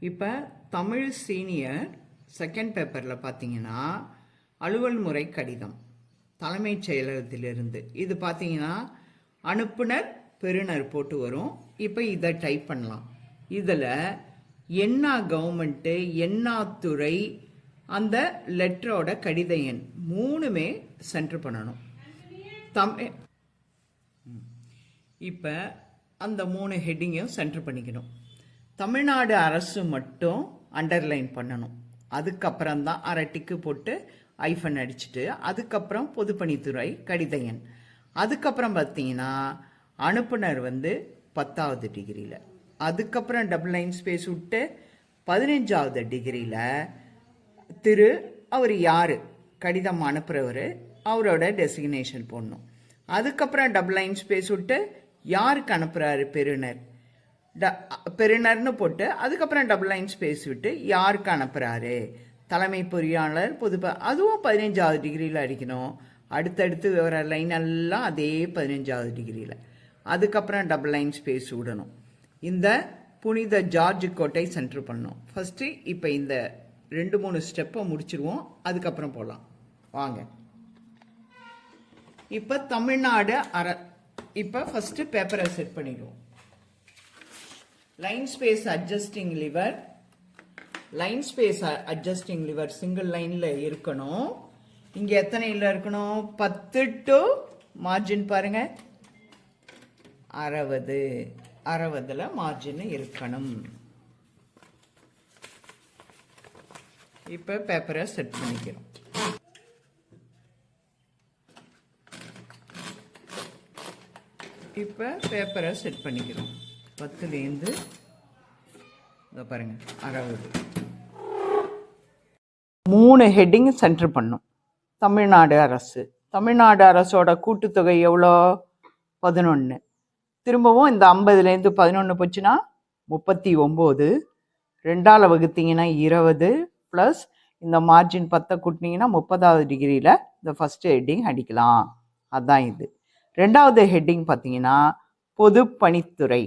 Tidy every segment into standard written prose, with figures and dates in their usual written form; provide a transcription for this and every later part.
இப்போ Tamil senior second பேப்பரில் பார்த்தீங்கன்னா அலுவல் முறை கடிதம் தலைமைச் செயலகத்திலிருந்து இது பார்த்தீங்கன்னா அனுப்புனர் பெறுநர் போட்டு வரும். இப்போ இதை டைப் பண்ணலாம். இதில் என்ன கவர்மெண்ட்டு என்ன துறை அந்த லெட்டரோட கடித எண் மூணுமே சென்டர் பண்ணணும். இப்போ அந்த 3 ஹெட்டிங்கையும் சென்டர் பண்ணிக்கணும். தமிழ்நாடு அரசு மட்டும் அண்டர்லைன் பண்ணணும். அதுக்கப்புறம் தான் அரட்டிக்கு போட்டு ஐஃபன் அடிச்சுட்டு அதுக்கப்புறம் பொதுப்பணித்துறை கடித எண். அதுக்கப்புறம் பார்த்தீங்கன்னா அனுப்புனர் 10வது டிகிரியில், அதுக்கப்புறம் டபுள் லைன் ஸ்பேஸ் விட்டு 15வது டிகிரியில் திரு அவர் யார் கடிதம் அனுப்புகிறவர் அவரோட டெசிக்னேஷன் போடணும். அதுக்கப்புறம் டபுள் லைன் ஸ்பேஸ் விட்டு யாருக்கு அனுப்புகிறாரு பெறுநர்னு போட்டு அதுக்கப்புறம் டபுள் லைன் ஸ்பேஸ் விட்டு யாருக்கு அனுப்புகிறாரு தலைமை பொறியாளர் அதுவும் 15வது டிகிரியில் அடிக்கணும். அடுத்தடுத்து வர லைன் எல்லாம் அதே 15வது டிகிரியில். அதுக்கப்புறம் டபுள் லைன் ஸ்பேஸ் விடணும். இந்த புனித ஜார்ஜ் கோட்டை சென்டர் பண்ணணும். ஃபஸ்ட்டு இப்போ இந்த 2-3 ஸ்டெப்பை முடிச்சிருவோம், அதுக்கப்புறம் போகலாம் வாங்க. இப்போ தமிழ்நாடு இப்போ ஃபஸ்ட்டு பேப்பரை செட் பண்ணிடுவோம். Line space adjusting liver, line space adjusting liver single லைனில் இருக்கணும். இங்கே எத்தனையில் இருக்கணும்? 10 to மார்ஜின் பாருங்க 60 மார்ஜின் இருக்கணும். இப்போ பேப்பரை செட் பண்ணிக்கிறோம். இப்போ பேப்பரை செட் பண்ணிக்கிறோம். 10லேருந்து இதை பாருங்க 60. 3 ஹெட்டிங் சென்டர் பண்ணும். தமிழ்நாடு அரசோட கூட்டுத்தொகை எவ்வளோ? 11. திரும்பவும் இந்த 50லேருந்து 11 போச்சுன்னா 39. 2ஆல் வகுத்தீங்கன்னா 20 ப்ளஸ் இந்த மார்ஜின் 10 கூட்டினீங்கன்னா 30வது டிகிரியில் இந்த ஃபஸ்ட்டு ஹெட்டிங் அடிக்கலாம். அதுதான் இது. 2வது ஹெட்டிங் பார்த்தீங்கன்னா பொதுப்பணித்துறை.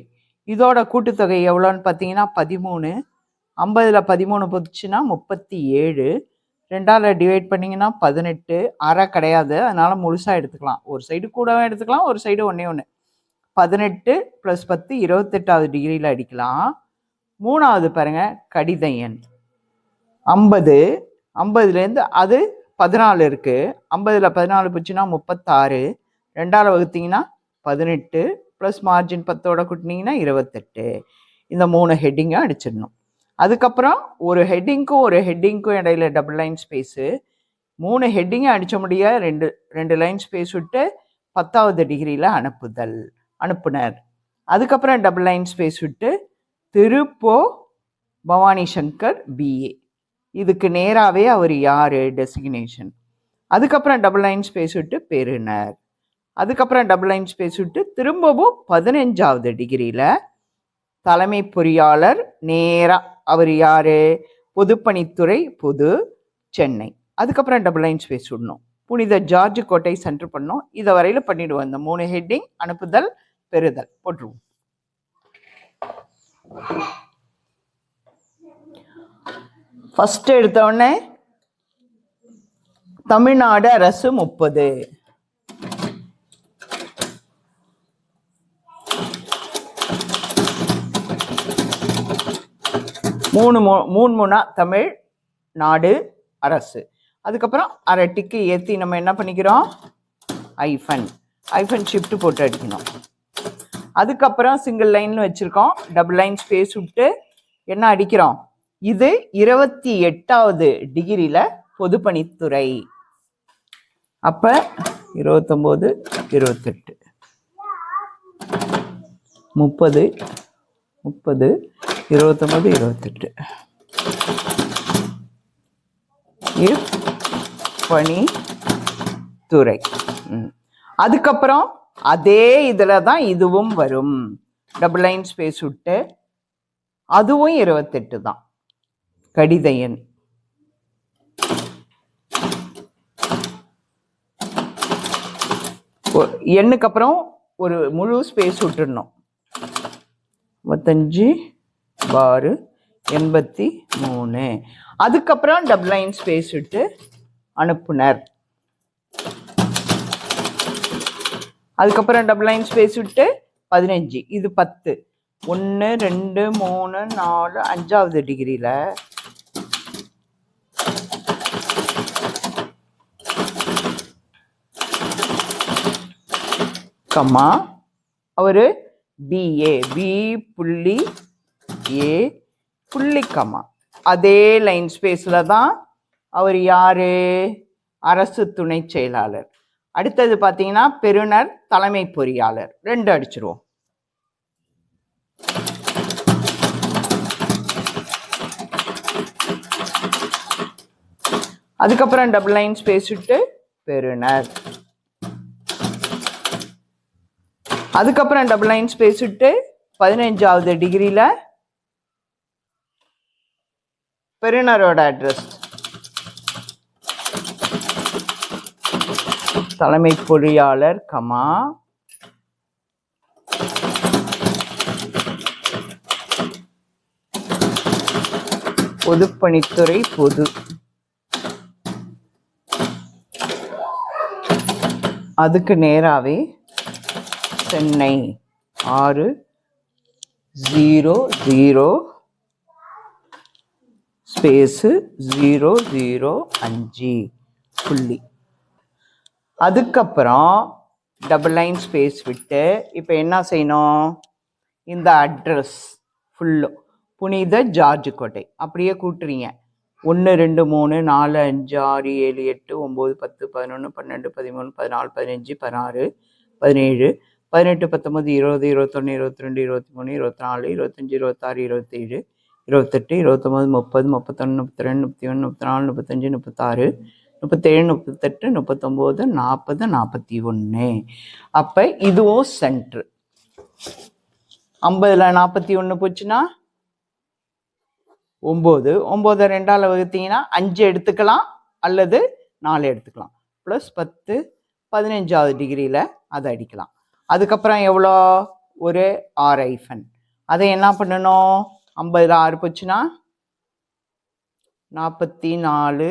இதோட கூட்டுத்தொகை எவ்வளோன்னு பார்த்தீங்கன்னா 13. 50ல் 13 போச்சுன்னா 37. 2ஆல் டிவைட் பண்ணிங்கன்னா 18. அரை கிடையாது, அதனால் முழுசாக எடுத்துக்கலாம். ஒரு சைடு கூடவே எடுத்துக்கலாம், ஒரு சைடு 1 18 + 10 28வது டிகிரியில் அடிக்கலாம். 3வது பாருங்கள் கடித எண் 50. 50லேருந்து அது 14 இருக்குது. 50ல் 14 போச்சுன்னா 36. 2ஆல் வகுத்தீங்கன்னா 18 ப்ளஸ் மார்ஜின் 10ஓட கூட்டினீங்கன்னா 28. இந்த 3 ஹெட்டிங்கும் அடிச்சிடணும். அதுக்கப்புறம் ஒரு ஹெட்டிங்க்கும் இடையில டபுள் லைன் ஸ்பேஸு. 3 ஹெட்டிங்கும் அடித்த முடிய 2 லைன் ஸ்பேஸ் விட்டு 10வது டிகிரியில் அனுப்புனர். அதுக்கப்புறம் டபுள் லைன் ஸ்பேஸ் விட்டு திருப்போ பவானி சங்கர் BA. இதுக்கு நேராகவே அவர் யார் டெசிக்னேஷன். அதுக்கப்புறம் டபுள் லைன் ஸ்பேஸ் விட்டு பெறுநர். அதுக்கப்புறம் டபுள் லைன் ஸ்பேஸ் விட்டு திரும்பவும் 15வது டிகிரியில் தலைமை பொறியாளர் நேராக அவர் யார் பொதுப்பணித்துறை சென்னை. அதுக்கப்புறம் டபுள் லைன் ஸ்பேஸ் விடணும். புனித ஜார்ஜ் கோட்டை சென்டர் பண்ணோம். இதை வரையில் பண்ணிவிடுவோம். இந்த 3 ஹெட்டிங் அனுப்புதல் பெறுதல் போட்டுருவோம். ஃபஸ்ட்டு எடுத்தோடனே தமிழ்நாடு அரசு 30. மூணா தமிழ்நாடு அரசு. அதுக்கப்புறம் அரட்டிக்கு ஏற்றி நம்ம என்ன பண்ணிக்கிறோம்? ஐஃபன் ஷிஃப்ட் போட்டு அடிக்கணும். அதுக்கப்புறம் சிங்கிள் லைன் வச்சுருக்கோம். டபுள் லைன் ஸ்பேஸ் விட்டு என்ன அடிக்கிறோம்? இது 28வது டிகிரியில் பொதுப்பணித்துறை. அப்போ 29, 28, 30, 29, 28 பணித்துறை. அதுக்கப்புறம் அதே இதில் தான் இதுவும் வரும். டபுள் லைன் ஸ்பேஸ் விட்டு அதுவும் 28 தான் கடித எண். எண்ணுக்கு அப்புறம் ஒரு முழு ஸ்பேஸ் விட்டுடணும். 35 பார் 83. அதுக்கப்புறம் டபுள் லைன் ஸ்பேஸ் விட்டு அனுப்புனர். அதுக்கப்புறம் டபுள் லைன் ஸ்பேஸ் விட்டு 15. இது 10. 1 2 3 4 5வது டிகிரியில் கம்மா அவர் பிஏ பி புள்ளி ஏ புள்ளி கம்மா. அதே லைன் ஸ்பேஸில் தான் அவர் யார்? அரசு துணை செயலாளர். அடுத்தது பார்த்தீங்கன்னா பெறுநர் தலைமை பொறியாளர். 2 அடிச்சிருவோம். அதுக்கப்புறம் டபுள் லைன் ஸ்பேஸ் விட்டு பெறுநர். அதுக்கப்புறம் டபுள் லைன் ஸ்பேஸ் விட்டு 15வது டிகிரியில் பெறுநரோட அட்ரஸ் தலைமை பொறியாளர் கமா பொதுப்பணித்துறை பொது. அதுக்கு நேராகவே சென்னை 600 ஸ்பேஸு 005 புள்ளி. அதுக்கப்புறம் டபுள் லைன் ஸ்பேஸ் விட்டு இப்போ என்ன செய்யணும்? இந்த அட்ரஸ் ஃபுல்லும் புனித ஜார்ஜ் கோட்டை அப்படியே கூட்டுறீங்க. 1 2 3 4 5 6 7 8 9 10 11 12 13 14 15 16 17 18 19 20 21 22 23 24 25 26 27 28 29 30 31 32 31 34 35 36 37 38 39 40 41. அப்போ இதுவும் சென்ட்ரு. 50ல் 41 போச்சுன்னா 9. 9 2ஆல் வகுத்தீங்கன்னா 5 எடுத்துக்கலாம் அல்லது 4 எடுத்துக்கலாம். ப்ளஸ் 10 15வது டிகிரியில் அதை அடிக்கலாம். அதுக்கப்புறம் எவ்வளோ? ஒரு R-. அதை என்ன பண்ணணும்? 50ல் 6 போச்சுன்னா 44.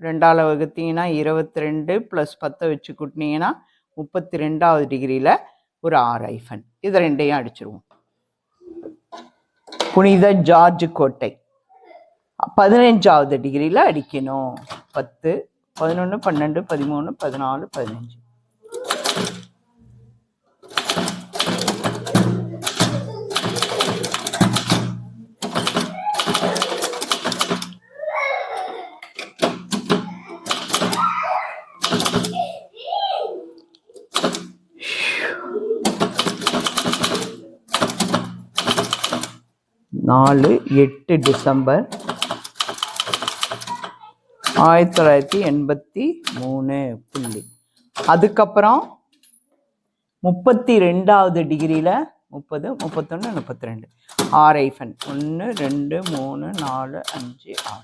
2ஆல் வகுத்தீங்கன்னா 22 ப்ளஸ் 10 வச்சு கூட்டினீங்கன்னா 32வது டிகிரியில் ஒரு R-. இதை 2ஐயும் அடிச்சிருவோம். புனித ஜார்ஜ் கோட்டை 15வது டிகிரியில் அடிக்கணும். 10 11 12 13 14 15. நாலு 8 டிசம்பர் 1983 புள்ளி. அதுக்கப்புறம் 32வது டிகிரியில் 30 31 32 R-. 1 2 3 4 5 6.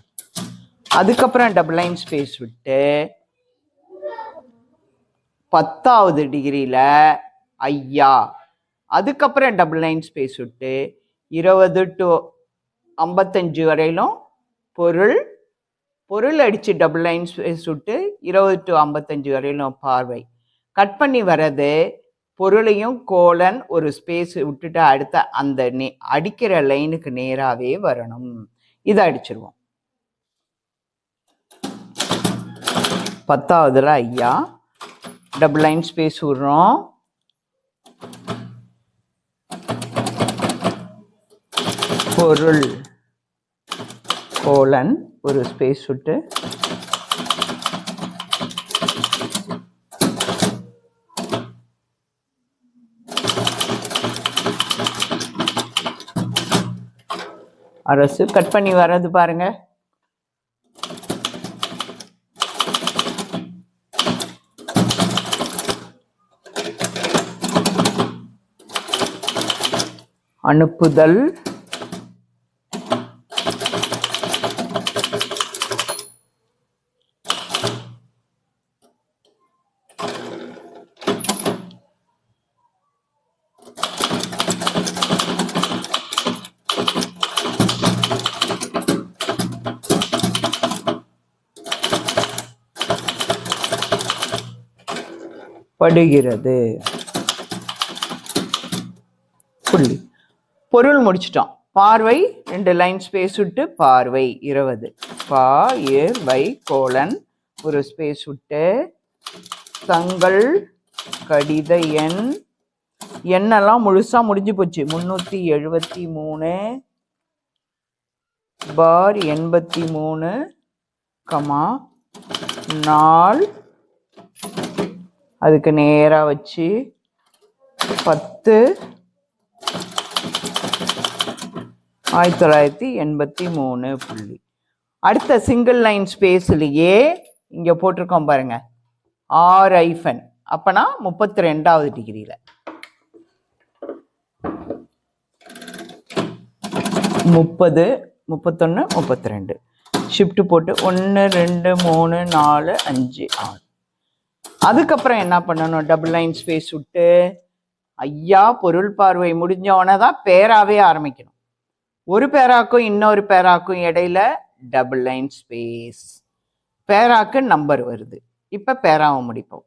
அதுக்கப்புறம் டபுள் லைன் ஸ்பேஸ் விட்டு 10வது டிகிரியில் ஐயா. அதுக்கப்புறம் டபுள் லைன் ஸ்பேஸ் விட்டு 20 to 55 வரையிலும் பொருள். பொருள் அடித்து டபுள் லைன் ஸ்பேஸ் விட்டு 20 to 55 வரையிலும் பார்வை. கட் பண்ணி வர்றது பொருளையும் கோலன் ஒரு ஸ்பேஸ் விட்டுட்டு அடுத்த அந்த அடிக்கிற லைனுக்கு நேராகவே வரணும். இதை அடிச்சிருவோம். 10வதுல ஐயா டபுள் லைன் ஸ்பேஸ் விடுறோம். பொருள் கோலன் ஒரு ஸ்பேஸ் விட்டு அரசு. கட் பண்ணி வர்றது பாருங்க. அனுப்புதல் படுகிறது. புள்ளி. பொருள் முடிச்சிட்டோம். பார்வை 2 லைன் ஸ்பேஸ் விட்டு பார்வை 20. பார்வை கோலன் ஒரு ஸ்பேஸ் விட்டு தங்கள் கடித எண் எண்ணெல்லாம் முழுசா முடிஞ்சு போச்சு. 373 பார் 83 கமா நாள் அதுக்கு நேரா வச்சு 10/1983 புள்ளி. அடுத்த சிங்கிள் லைன் ஸ்பேஸ்லயே இங்க போட்டிருக்கோம் பாருங்க, ஆர் ஐஃபன். அப்பனா 32வது டிகிரியில 30, 31, 32 ஷிஃப்ட் போட்டு 1 2 3 4 5 6. அதுக்கப்புறம் என்ன பண்ணணும்? டபுள் லைன் ஸ்பேஸ் விட்டு ஐயா பொருள் பார்வை முடிஞ்சவன தான் பேராவே ஆரம்பிக்கணும். ஒரு பேராக்கும் இன்னொரு பேராக்கும் இடையில டபுள் லைன் ஸ்பேஸ். பேராக்கு நம்பர் வருது. இப்ப பேராவை முடிப்போம்.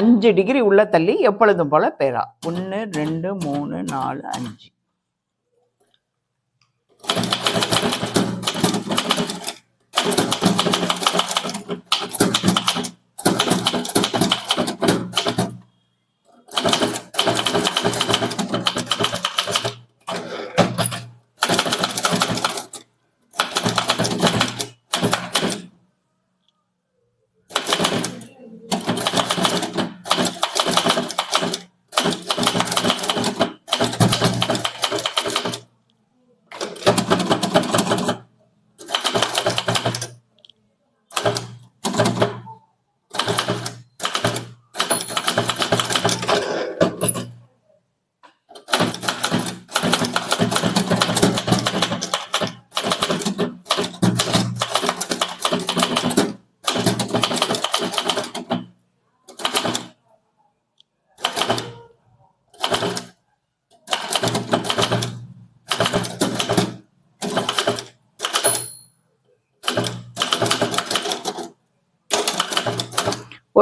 5 டிகிரி உள்ள தள்ளி எப்பொழுதும் போல பேரா 1 2 3 4 5.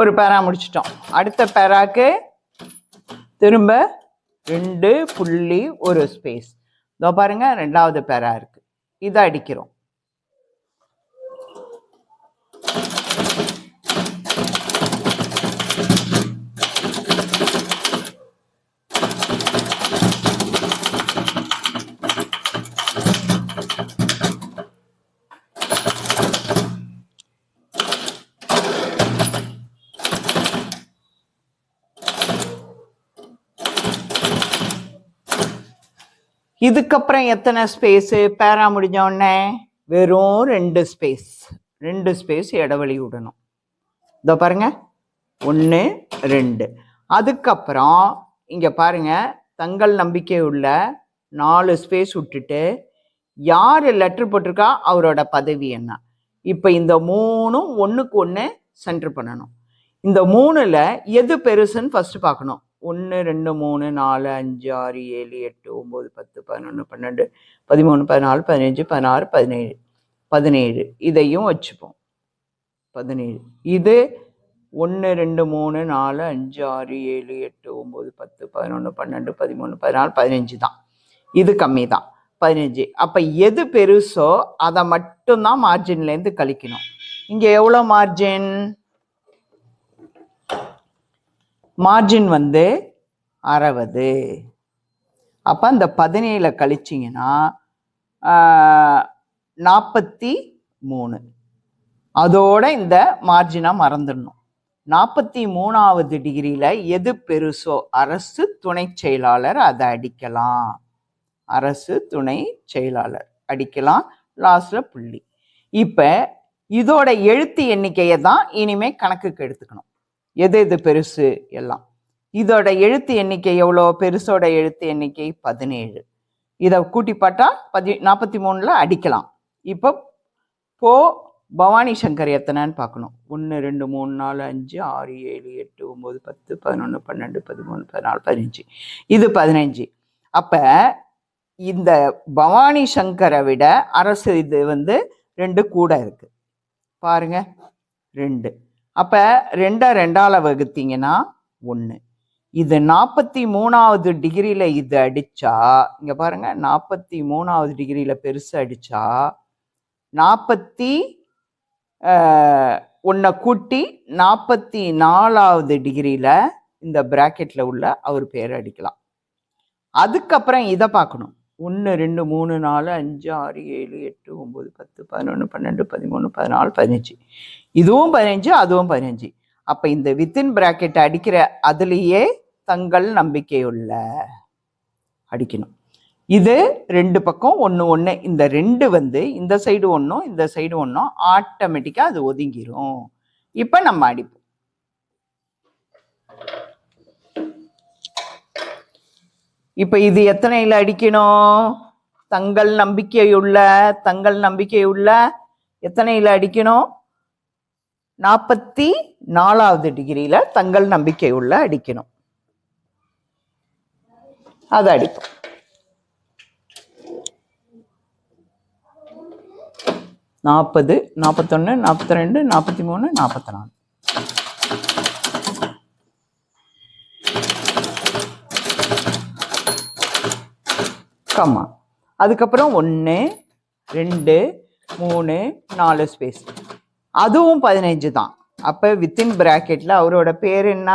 ஒரு பேரா முடிச்சிட்டோம். அடுத்த பேராக்கு திரும்ப 2 புள்ளி ஒரு ஸ்பேஸ். இதோ பாருங்க, 2வது பேரா இருக்கு. இதை அடிக்கிறோம். இதுக்கப்புறம் எத்தனை ஸ்பேஸ்? பேரா முடிஞ்ச உடனே வெறும் 2 ஸ்பேஸ் இடைவெளி விடணும். இதோ பாருங்க, 1 2. அதுக்கப்புறம் இங்க பாருங்க, தங்கள் நம்பிக்கை உள்ள 4 ஸ்பேஸ் விட்டுட்டு யாரு லெட்டர் போட்டிருக்கா அவரோட பதவி என்ன. இப்ப இந்த 3ம் 1க்கு 1 சென்டர் பண்ணணும். இந்த 3ல எது பெருசுன்னு ஃபர்ஸ்ட் பார்க்கணும். 1 2 3 4 5 6 7 8 9 10 11 12 13 14 15 16 17 17. இதையும் வச்சுப்போம். 17. இது 1 2 3 4 5 6 7 8 9 10 11 12 13 14 15 தான். இது கம்மி தான், 15. அப்ப எது பெருசோ அதை மட்டும்தான் மார்ஜின்லேருந்து கழிக்கணும். இங்க எவ்வளோ மார்ஜின்? மார்ஜின் 60. அப்ப அந்த 17 கழிச்சிங்கன்னா 43. அதோட இந்த மார்ஜினை மறந்துடணும். 43வது டிகிரியில எது பெருசோ அரசு துணை செயலாளர் அதை அடிக்கலாம். அரசு துணை செயலாளர் அடிக்கலாம். லாஸ்ட்ல புள்ளி. இப்ப இதோட எழுத்து எண்ணிக்கையை தான் இனிமே கணக்குக்கு எடுத்துக்கணும். எது எது பெருசு எல்லாம். இதோட எழுத்து எண்ணிக்கை எவ்வளோ? பெருசோட எழுத்து எண்ணிக்கை 17. இதை கூட்டி பார்த்தா 43ல அடிக்கலாம். இப்போ பவானி சங்கர் எத்தனைன்னு பார்க்கணும். 1 2 3 4 5 6 7 8 9 10 11 12 13 14 15. இது 15. அப்ப இந்த பவானி சங்கரை விட அரசு இது 2 கூட இருக்கு பாருங்க. 2 அப்போ ரெண்டால் வகுத்தீங்கன்னா 1. இது 43வது டிகிரியில் இது அடித்தா, இங்கே பாருங்கள், 43வது டிகிரியில் பெருசு அடித்தா 41 கூட்டி 44வது டிகிரியில் இந்த பிராக்கெட்டில் உள்ள அவர் பேர் அடிக்கலாம். அதுக்கப்புறம் இதை பார்க்கணும். 1 2 3 4 5 6 7 8 9 10 11 12 13 14 15. இதுவும் 15, அதுவும் 15. அப்போ இந்த வித்தின் பிராக்கெட் அடிக்கிற அதுலேயே தங்கள் நம்பிக்கையுள்ள அடிக்கணும். இது 2 பக்கம் 1 1. இந்த 2 வந்து இந்த சைடு 1 இந்த சைடு 1 ஆட்டோமேட்டிக்காக அது ஒதுங்கிரும். இப்போ நம்ம அடிப்போம். இப்போ இது எத்தனையில் அடிக்கணும்? தங்கள் நம்பிக்கையுள்ள எத்தனையில் அடிக்கணும்? 44வது டிகிரியில் தங்கள் நம்பிக்கையுள்ள அடிக்கணும். அதை அடிப்போம். நாற்பது 41 42 43 44. கம்மா. அதுக்கப்புறம் 1 2 3 4 ஸ்பேஸ். அதுவும் 15 தான். அப்போ வித்தின் பிராக்கெட்டில் அவரோட பேர் என்ன?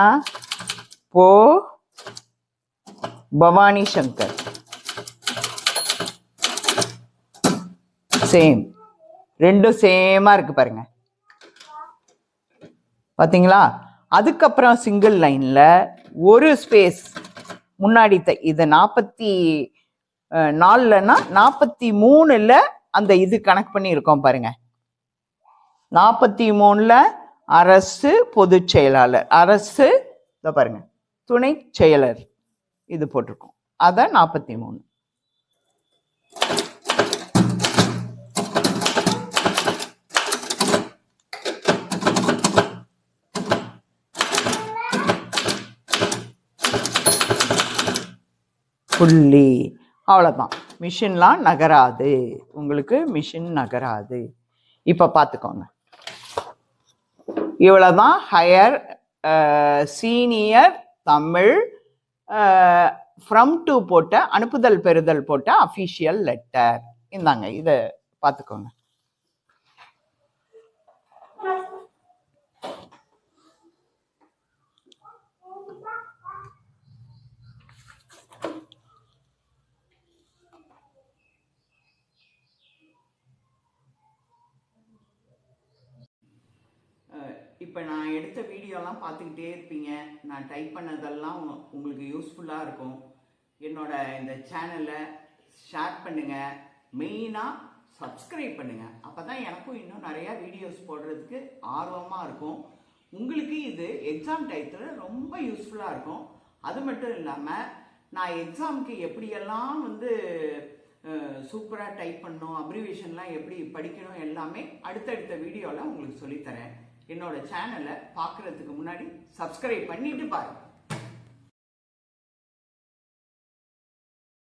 போ பவானி சங்கர். சேம், ரெண்டும் சேமாக இருக்கு பாருங்க, பார்த்தீங்களா? அதுக்கப்புறம் சிங்கிள் லைனில் ஒரு ஸ்பேஸ் முன்னாடி இது 44னா 43ல் அந்த இது கணக்கு பண்ணி இருக்கோம் பாருங்க. 43ல் அரசு பொதுச் செயலாளர், அரசு இதை பாருங்க துணை செயலர் இது போட்டிருக்கோம். அதை 43. புள்ளி. அவ்வளோதான். மிஷின்லாம் நகராது, உங்களுக்கு மிஷின் நகராது. இப்போ பார்த்துக்கோங்க, இவ்வளோதான் higher senior Tamil from to போட்ட அனுப்புதல் பெறுதல் போட்ட அஃபிஷியல் லெட்டர். இந்தாங்க, இதை பார்த்துக்கோங்க. இப்போ நான் எடுத்த வீடியோலாம் பார்த்துக்கிட்டே இருப்பீங்க. நான் டைப் பண்ணதெல்லாம் உங்களுக்கு யூஸ்ஃபுல்லாக இருக்கும். என்னோட இந்த சேனலை ஷேர் பண்ணுங்கள், மெயினாக சப்ஸ்கிரைப் பண்ணுங்கள். அப்போ தான் எனக்கும் இன்னும் நிறையா வீடியோஸ் போடுறதுக்கு ஆர்வமாக இருக்கும். உங்களுக்கு இது எக்ஸாம் டயத்தில் ரொம்ப யூஸ்ஃபுல்லாக இருக்கும். அது மட்டும் இல்லாமல் நான் எக்ஸாமுக்கு எப்படியெல்லாம் வந்து சூப்பராக டைப் பண்ணணும், அப்ரிவேஷன்லாம் எப்படி படிக்கணும் எல்லாமே அடுத்தடுத்த வீடியோவில் உங்களுக்கு சொல்லித்தரேன். என்னோட சேனலை பார்க்குறதுக்கு முன்னாடி சப்ஸ்கிரைப் பண்ணிட்டு பாருங்கள்.